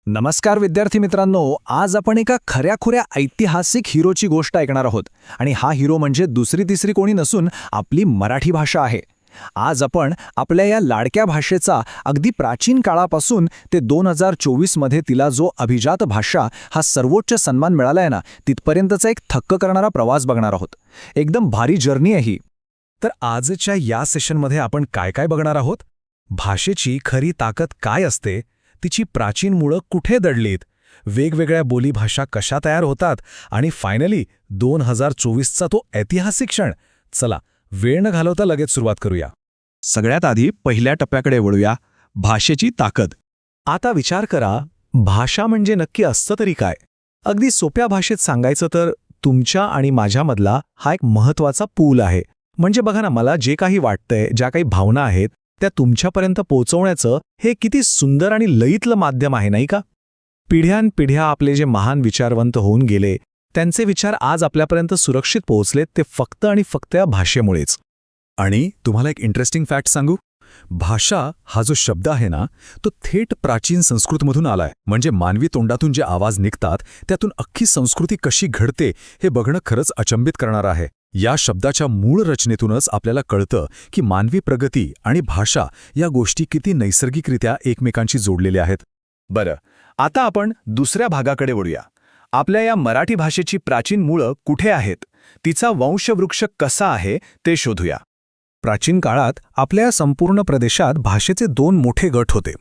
नमस्कार विद्यार्थी मित्रांनो, आज आपण एका खऱ्याखुऱ्या ऐतिहासिक हिरोची गोष्ट ऐकणार आहोत. आणि हा हिरो म्हणजे दुसरी तिसरी कोणी नसून आपली मराठी भाषा आहे. आज आपण आपल्या या लाडक्या भाषेचा अगदी प्राचीन काळापासून ते 2024 मध्ये तिला जो अभिजात भाषा हा सर्वोच्च सन्मान मिळालाय ना, तिथपर्यंतचा एक थक्क करणारा प्रवास बघणार आहोत. एकदम भारी जर्नी आहे ही. तर आजच्या या सेशनमध्ये आपण काय काय बघणार आहोत? भाषेची खरी ताकद काय असते, तिची प्राचीन मुळं कुठे दडलीत, वेगवेगळ्या बोलीभाषा कशा तयार होतात आणि फायनली 2024चा तो ऐतिहासिक क्षण. चला, वेळ न घालवता लगेच सुरुवात करूया. सगळ्यात आधी पहिल्या टप्प्याकडे वळूया, भाषेची ताकद. आता विचार करा, भाषा म्हणजे नक्की असतं तरी काय? अगदी सोप्या भाषेत सांगायचं तर तुमच्या आणि माझ्यामधला हा एक महत्त्वाचा पूल आहे. म्हणजे बघा ना, मला जे काही वाटतंय, ज्या काही भावना आहेत, त्या तुमच्यापर्यंत पोहोचवण्याचं हे किती सुंदर आणि लयीतलं माध्यम आहे, नाही का? पिढ्यानपिढ्या आपले जे महान विचारवंत होऊन गेले, त्यांचे विचार आज आपल्यापर्यंत सुरक्षित पोहोचलेत ते फक्त आणि फक्त या भाषेमुळेच. आणि तुम्हाला एक इंटरेस्टिंग फॅक्ट सांगू. भाषा हा जो शब्द आहे ना, तो थेट प्राचीन संस्कृतमधून आलाय. म्हणजे मानवी तोंडातून जे आवाज निघतात त्यातून अख्खी संस्कृती कशी घडते हे बघणं खरंच अचंबित करणारं आहे. या शब्दाच्या मूळ रचनेतूनच आपल्याला कळतं की मानवी प्रगती आणि भाषा या गोष्टी किती नैसर्गिकरित्या एकमेकांशी जोडलेल्या आहेत. बरं, आता आपण दुसऱ्या भागाकडे वळूया. आपल्या या मराठी भाषेची प्राचीन मुळं कुठे आहेत, तिचा वंशवृक्ष कसा आहे ते शोधूया. प्राचीन काळात आपल्या या संपूर्ण प्रदेशात भाषेचे दोन मोठे गट होते.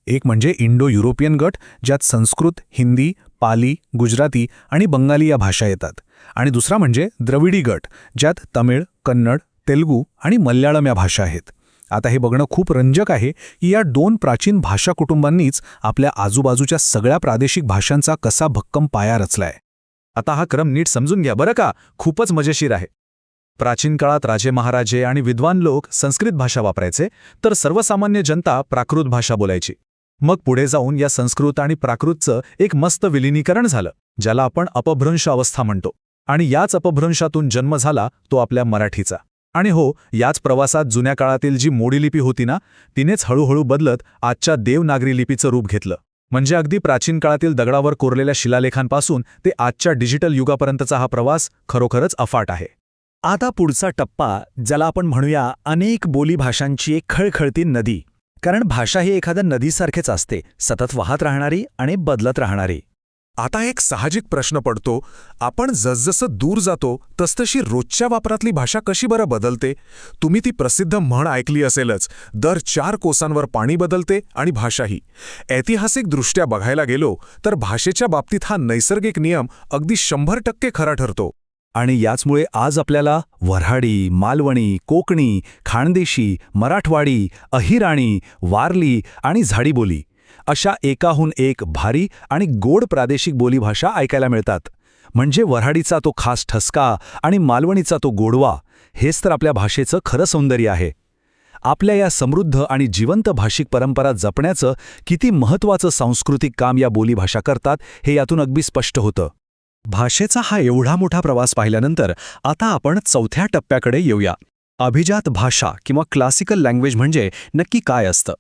एक म्हणजे इंडो युरोपियन गट, ज्यात संस्कृत, हिंदी, पाली, गुजराती आणि बंगाली या भाषा येतात. आणि दुसरा म्हणजे द्रविडी गट, ज्यात तमिळ, कन्नड, तेलुगू आणि मल्याळम या भाषा आहेत. आता हे बघणं खूप रंजक आहे की या दोन प्राचीन भाषा कुटुंबांनीच आपल्या आजूबाजूच्या सगळ्या प्रादेशिक भाषांचा कसा भक्कम पाया रचलाय. आता हा क्रम नीट समजून घ्या बरं का, खूपच मजेशीर आहे. प्राचीन काळात राजे महाराजे आणि विद्वान लोक संस्कृत भाषा वापरायचे, तर सर्वसामान्य जनता प्राकृत भाषा बोलायची. मग पुढे जाऊन या संस्कृत आणि प्राकृतचं एक मस्त विलिनीकरण झालं, ज्याला आपण अपभ्रंश अवस्था म्हणतो. आणि याच अपभ्रंशातून जन्म झाला तो आपल्या मराठीचा. आणि हो, याच प्रवासात जुन्या काळातील जी मोडी लिपी होती ना, तिनेच हळूहळू बदलत आजच्या देवनागरी लिपीचं रूप घेतलं. म्हणजे अगदी प्राचीन काळातील दगडावर कोरलेल्या शिलालेखांपासून ते आजच्या डिजिटल युगापर्यंतचा हा प्रवास खरोखरच अफाट आहे. आता पुढचा टप्पा, ज्याला आपण म्हणूया अनेक बोलीभाषांची एक खळखळती नदी. कारण भाषा ही एखाद्या नदीसारखेच असते, सतत वाहत राहणारी आणि बदलत राहणारी. आता एक साहजिक प्रश्न पडतो, आपण जसजसं दूर जातो तसतशी रोजच्या वापरातली भाषा कशी बरं बदलते? तुम्ही ती प्रसिद्ध म्हण ऐकली असेलच, दर 4 कोसांवर पाणी बदलते आणि भाषाही. ऐतिहासिकदृष्ट्या बघायला गेलो तर भाषेच्या बाबतीत हा नैसर्गिक नियम अगदी 100% खरा ठरतो. आणि याचमुळे आज आपल्याला वऱ्हाडी, मालवणी, कोकणी, खानदेशी, मराठवाडी, अहिराणी, वारली आणि झाडीबोली अशा एकाहून एक भारी आणि गोड प्रादेशिक बोलीभाषा ऐकायला मिळतात. म्हणजे वऱ्हाडीचा तो खास ठसका आणि मालवणीचा तो गोडवा, हेच तर आपल्या भाषेचं खरं सौंदर्य आहे. आपल्या या समृद्ध आणि जिवंत भाषिक परंपरा जपण्याचं किती महत्त्वाचं सांस्कृतिक काम या बोलीभाषा करतात हे यातून अगदी स्पष्ट होतं. भाषेचा हा एवढा मोठा प्रवास पाहिल्यानंतर आता आपण चौथ्या टप्प्याकडे येऊया. अभिजात भाषा किंवा क्लासिकल लँग्वेज म्हणजे नक्की काय असतं?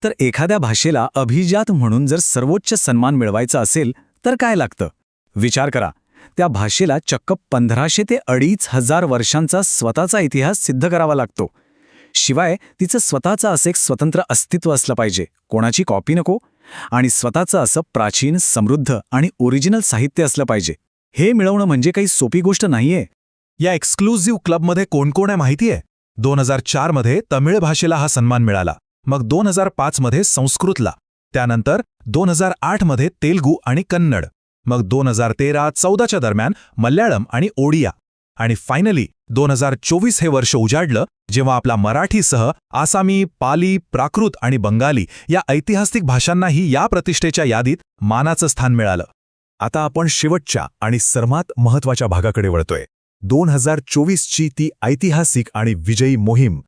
तर एखाद्या भाषेला अभिजात म्हणून जर सर्वोच्च सन्मान मिळवायचा असेल तर काय लागतं? विचार करा, त्या भाषेला चक्क 1500 ते 2500 वर्षांचा स्वतःचा इतिहास सिद्ध करावा लागतो. शिवाय तिचं स्वतःचं असं एक स्वतंत्र अस्तित्व असलं पाहिजे, कोणाची कॉपी नको. आणि स्वतःचं असं प्राचीन, समृद्ध आणि ओरिजिनल साहित्य असलं पाहिजे. हे मिळवणं म्हणजे काही सोपी गोष्ट नाहीये. या एक्सक्लुझिव्ह क्लबमध्ये कोण कोण आहे माहिती आहे? 2004 मध्ये तमिळ भाषेला हा सन्मान मिळाला, मग 2005 मध्ये संस्कृतला, त्यानंतर 2008 मध्ये तेलुगू आणि कन्नड, मग 2013-14च्या दरम्यान मल्याळम आणि ओडिया, आणि फायनली 2024 हे वर्ष उजाडलं जेव्हा आपला मराठीसह आसामी, पाली, प्राकृत आणि बंगाली या ऐतिहासिक भाषांनाही या प्रतिष्ठेच्या यादीत मानाचं स्थान मिळालं. आता आपण शेवटच्या आणि सर्वात महत्त्वाच्या भागाकडे वळतोय, 2024ची ती ऐतिहासिक आणि विजयी मोहीम.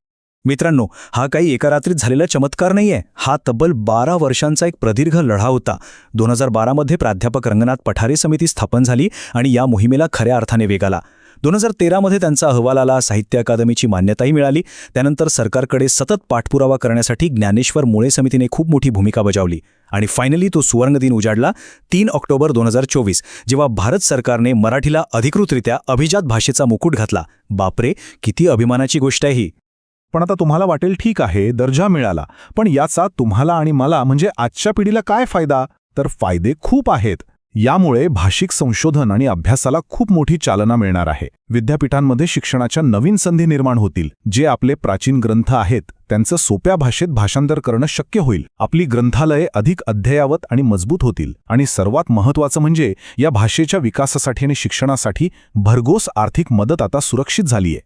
मित्रांनो, हा काही एका रात्रीत झालेला चमत्कार नाहीये. हा तब्बल 12 वर्षांचा एक प्रदीर्घ लढा होता. 2012 मध्ये प्राध्यापक रंगनाथ पठारे समिती स्थापन झाली आणि या मोहिमेला खऱ्या अर्थाने वेग आला. 2013मध्ये त्यांचा अहवाल आला, साहित्य अकादमीची मान्यताही मिळाली. त्यानंतर सरकारकडे सतत पाठपुरावा करण्यासाठी ज्ञानेश्वर मुळे समितीने खूप मोठी भूमिका बजावली आणि फायनली तो सुवर्णदिन उजाडला 3 ऑक्टोबर 2024, जेव्हा भारत सरकारने मराठीला अधिकृतरित्या अभिजात भाषेचा मुकुट घातला. बापरे, किती अभिमानाची गोष्ट आहे ही. पण आता तुम्हाला वाटेल ठीक आहे, दर्जा मिळाला, पण याचा तुम्हाला आणि मला म्हणजे आजच्या पिढीला काय फायदा? तर फायदे खूप आहेत. यामुळे भाषिक संशोधन आणि अभ्यासाला खूप मोठी चालना मिळणार आहे. विद्यापीठांमध्ये शिक्षणाच्या नवीन संधी निर्माण होतील. जे आपले प्राचीन ग्रंथ आहेत त्यांचं सोप्या भाषेत भाषांतर करणं शक्य होईल. आपली ग्रंथालये अधिक अद्ययावत आणि मजबूत होतील. आणि सर्वात महत्त्वाचं म्हणजे या भाषेच्या विकासासाठी आणि शिक्षणासाठी भरघोस आर्थिक मदत आता सुरक्षित झालीय.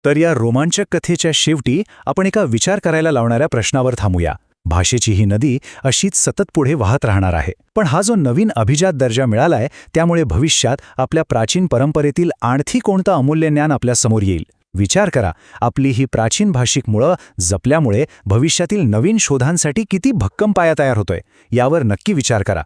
तर या रोमांचक कथेच्या शेवटी आपण एका विचार करायला लावणाऱ्या प्रश्नावर थांबूया. भाषेची ही नदी अशीच सतत पुढे वाहत राहणार आहे. पण हा जो नवीन अभिजात दर्जा मिळालाय त्यामुळे भविष्यात आपल्या प्राचीन परंपरेतील आणखी कोणतं अमूल्य ज्ञान आपल्या समोर येईल? विचार करा, आपली ही प्राचीन भाषिक मुळं जपल्यामुळे भविष्यातील नवीन शोधांसाठी किती भक्कम पाया तयार होतोय यावर नक्की विचार करा.